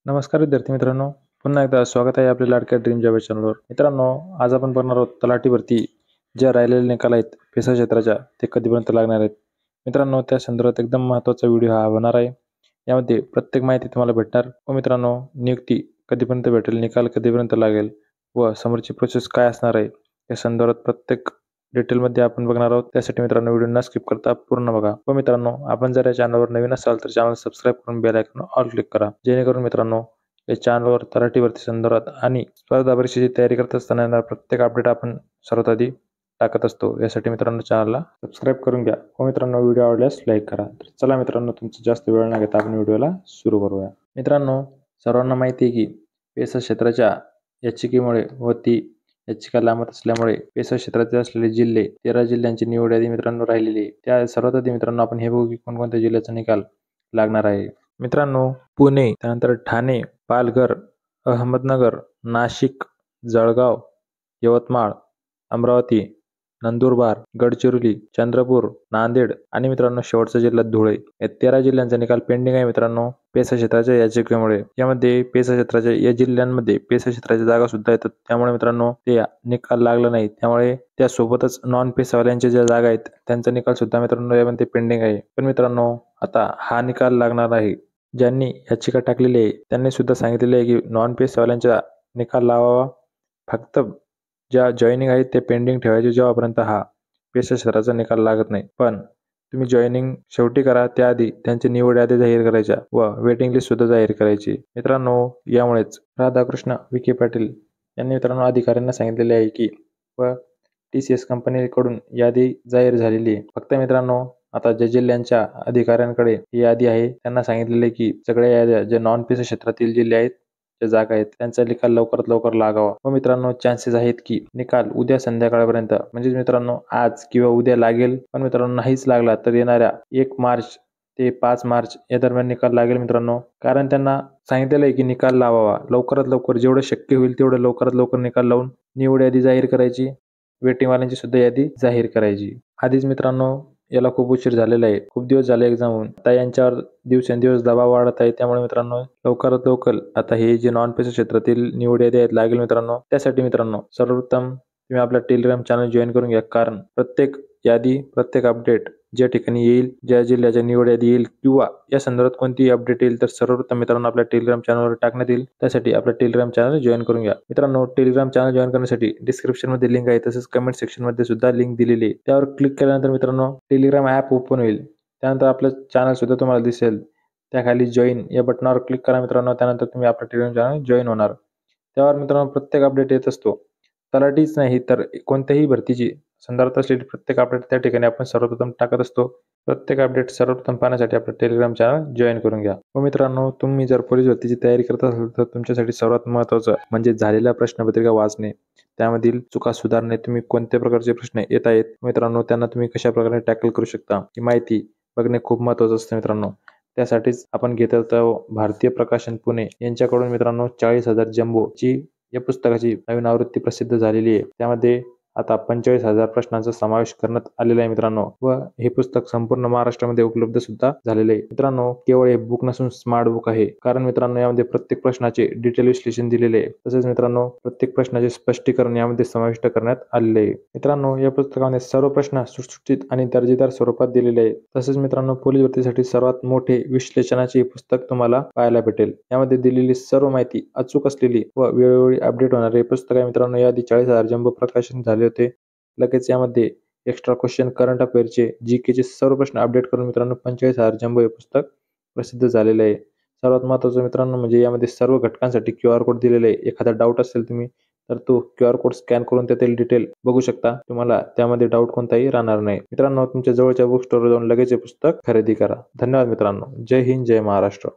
नमस्कार विद्यार्थी मित्रांनो, पुन्हा एकदा स्वागत आहे आपल्या लाडक्या ड्रीम जॉब चॅनलवर. मित्रांनो, आज आपण बघणार आहोत तलाठी भरती ज्या राहिलेले निकाल आहेत पेसा क्षेत्राच्या ते कधीपर्यंत लागणार आहेत. मित्रांनो, त्या संदर्भात एकदम महत्त्वाचा व्हिडिओ हा होणार आहे. यामध्ये प्रत्येक माहिती तुम्हाला भेटणार. व मित्रांनो, नियुक्ती कधीपर्यंत भेटेल, निकाल कधीपर्यंत लागेल व समोरची प्रोसेस काय असणार आहे या संदर्भात प्रत्येक डिटेलमध्ये आपण बघणार आहोत. त्यासाठी मित्रांनो व्हिडिओ न स्किप करता पूर्ण बघा. व मित्रांनो, आपण जर या चॅनलवर नवीन असाल तर चॅनल सबस्क्राईब करून बेल आयकॉन ऑल क्लिक करा, जेणेकरून मित्रांनो या चॅनलवर तलाठी भरती संदर्भात आणि स्पर्धा परीक्षेची तयारी करत असताना येणारा प्रत्येक अपडेट आपण सर्वात आधी टाकत असतो. यासाठी मित्रांनो चॅनलला सबस्क्राईब करून घ्या. व मित्रांनो, व्हिडिओ आवडल्यास लाईक करा. तर चला मित्रांनो, तुमचं जास्त वेळ न घेता आपण व्हिडिओला सुरू करूया. मित्रांनो, सर्वांना माहिती आहे की पेसा क्षेत्राच्या याचिकेमुळे व ती याचिका लांबत असल्यामुळे पेसा क्षेत्राचे असलेले जिल्हे 13 जिल्ह्यांची निवड यादी मित्रांनो राहिलेली आहे. त्या सर्वात आधी मित्रांनो आपण हे बघू की कोणकोणत्या जिल्ह्याचा निकाल लागणार आहे. मित्रांनो, पुणे, त्यानंतर ठाणे, पालघर, अहमदनगर, नाशिक, जळगाव, यवतमाळ, अमरावती, नंदुरबार, गडचिरोली, चंद्रपूर, नांदेड आणि मित्रांनो शेवटचा जिल्हा धुळे. या 13 जिल्ह्यांचा निकाल पेंडिंग आहे मित्रांनो पेसा क्षेत्राच्या याचिकेमुळे. यामध्ये पेसा क्षेत्राच्या या जिल्ह्यांमध्ये पेसा क्षेत्राच्या जागा सुद्धा येतात. त्यामुळे मित्रांनो ते निकाल लागला नाही. त्यामुळे त्यासोबतच नॉन पेसावाल्यांच्या ज्या जागा आहेत त्यांचा निकाल सुद्धा मित्रांनो यामध्ये पेंडिंग आहे. पण मित्रांनो, आता हा निकाल लागणार आहे. ज्यांनी याचिका टाकलेली आहे त्यांनी सुद्धा सांगितलेले आहे की नॉन पेसावाल्यांचा निकाल लावावा. फक्त ज्या जॉईनिंग आहेत ते पेंडिंग ठेवायचे जेव्हापर्यंत हा पेसा क्षेत्राचा निकाल लागत नाही. पण तुम्ही जॉईनिंग शेवटी करा, त्याआधी त्यांची निवड यादी जाहीर करायच्या व वेटिंग लिस्ट सुद्धा जाहीर करायची. मित्रांनो, यामुळेच राधाकृष्ण विखे पाटील यांनी मित्रांनो अधिकाऱ्यांना सांगितलेले आहे की व TCS कंपनीकडून यादी जाहीर झालेली आहे. फक्त मित्रांनो, आता ज्या जिल्ह्यांच्या अधिकाऱ्यांकडे ही यादी आहे त्यांना सांगितलेले की सगळ्या याद्या जे नॉन पेसा क्षेत्रातील जिल्हे आहेत, ज्या जागा आहेत त्यांचा निकाल लवकरात लवकर लागावा. व मित्रांनो, चान्सेस आहेत की निकाल उद्या संध्याकाळपर्यंत म्हणजेच मित्रांनो आज किंवा उद्या लागेल. पण मित्रांनो, नाहीच लागला तर येणाऱ्या 1 मार्च ते 5 मार्च या दरम्यान निकाल लागेल मित्रांनो. कारण त्यांना सांगितलेलं आहे की निकाल लावावा. लवकरात लवकर जेवढं शक्य होईल तेवढं लवकरात लवकर निकाल लावून निवड यादी जाहीर करायची, वेटिंगवाल्यांची सुद्धा यादी जाहीर करायची. आधीच मित्रांनो याला खूप उशीर झालेला आहे. खूप दिवस झाले एक्झाम होऊन. आता यांच्यावर दिवसेंदिवस दबाव वाढत आहे. त्यामुळे मित्रांनो लवकरात लवकर आता हे जे नॉन पेसा क्षेत्रातील निवड यादी आहेत लागेल मित्रांनो. त्यासाठी मित्रांनो सर्वप्रथम तुम्ही आपला टेलिग्राम चॅनल जॉईन करून घ्या. कारण प्रत्येक यादी, प्रत्येक अपडेट ज्या ठिकाणी येईल, ज्या जिल्ह्याच्या निवड यादी येईल किंवा या संदर्भात कोणतीही अपडेट येईल तर सर्वप्रथम मित्रांनो आपल्या टेलिग्राम चॅनलवर टाकण्यात येईल. त्यासाठी आपलं टेलिग्राम चॅनल जॉईन करून घ्या. मित्रांनो, टेलिग्राम चॅनल जॉईन करण्यासाठी डिस्क्रिप्शनमध्ये लिंक आहे, तसेच कमेंट सेक्शनमध्ये सुद्धा लिंक दिलेली आहे. त्यावर क्लिक केल्यानंतर मित्रांनो टेलिग्राम ॲप ओपन होईल. त्यानंतर आपलं चॅनल सुद्धा तुम्हाला दिसेल. त्याखाली जॉईन या बटनावर क्लिक करा मित्रांनो. त्यानंतर तुम्ही आपलं टेलिग्राम चॅनल जॉईन होणार. त्यावर मित्रांनो प्रत्येक अपडेट येत असतो. तलाठीच नाही तर कोणत्याही भरतीची संदर्भात असलेली प्रत्येक अपडेट त्या ठिकाणी आपण सर्वप्रथम टाकत असतो. प्रत्येक अपडेट सर्वप्रथम पाहण्यासाठी आपलं टेलिग्राम चॅनल जॉईन करून घ्या. व मित्रांनो, तुम्ही जर पोलीस भरतीची तयारी करत असाल तर तुमच्यासाठी सर्वात महत्त्वाचं म्हणजे झालेल्या प्रश्नपत्रिका वाचणे, त्यामधील चुका सुधारणे, तुम्ही कोणत्या प्रकारचे प्रश्न येत आहेत मित्रांनो त्यांना तुम्ही कशा प्रकारे टॅकल करू शकता ही माहिती बघणे खूप महत्त्वाचं असतं मित्रांनो. त्यासाठीच आपण घेत असतो भारतीय प्रकाशन पुणे यांच्याकडून मित्रांनो 40,000 जम्बोची या पुस्तकाची नवीन आवृत्ती प्रसिद्ध झालेली आहे. त्यामध्ये आता 45,000 प्रश्नांचा समावेश करण्यात आलेला आहे मित्रांनो. व हे पुस्तक संपूर्ण महाराष्ट्रामध्ये उपलब्ध सुद्धा झालेले आहे. मित्रांनो, केवळ हे बुक नसून स्मार्ट बुक आहे. कारण मित्रांनो यामध्ये प्रत्येक प्रश्नाचे डिटेल विश्लेषण दिलेले आहे. तसेच मित्रांनो प्रत्येक प्रश्नाचे स्पष्टीकरण यामध्ये समाविष्ट करण्यात आलेले आहे. मित्रांनो, या पुस्तकामध्ये सर्व प्रश्न सुटसुटीत आणि दर्जेदार स्वरूपात दिलेले आहे. तसेच मित्रांनो पोलीस भरतीसाठी सर्वात मोठे विश्लेषणाचे हे पुस्तक तुम्हाला पाहायला भेटेल. यामध्ये दिलेली सर्व माहिती अचूक असलेली व वेळोवेळी अपडेट होणारे पुस्तक आहे मित्रांनो. याआधी 40,000 जम्बो प्रकाशन झाले होते. लगेच यामध्ये एक्स्ट्रा क्वेश्चन, करंट अफेअरचे, जीकेचे सर्व प्रश्न अपडेट करून मित्रांनो 45,000 जम्बो हे पुस्तक प्रसिद्ध झालेले आहे. सर्वात महत्त्वाचं मित्रांनो म्हणजे यामध्ये सर्व घटकांसाठी QR कोड दिलेले आहे. एखादा डाऊट असेल तुम्ही तर तो QR कोड स्कॅन करून त्यातील डिटेल बघू शकता. तुम्हाला त्यामध्ये डाऊट कोणताही राहणार नाही. मित्रांनो, तुमच्या जवळच्या बुक स्टोअरवर जाऊन लगेच हे पुस्तक खरेदी करा. धन्यवाद मित्रांनो. जय हिंद, जय महाराष्ट्र.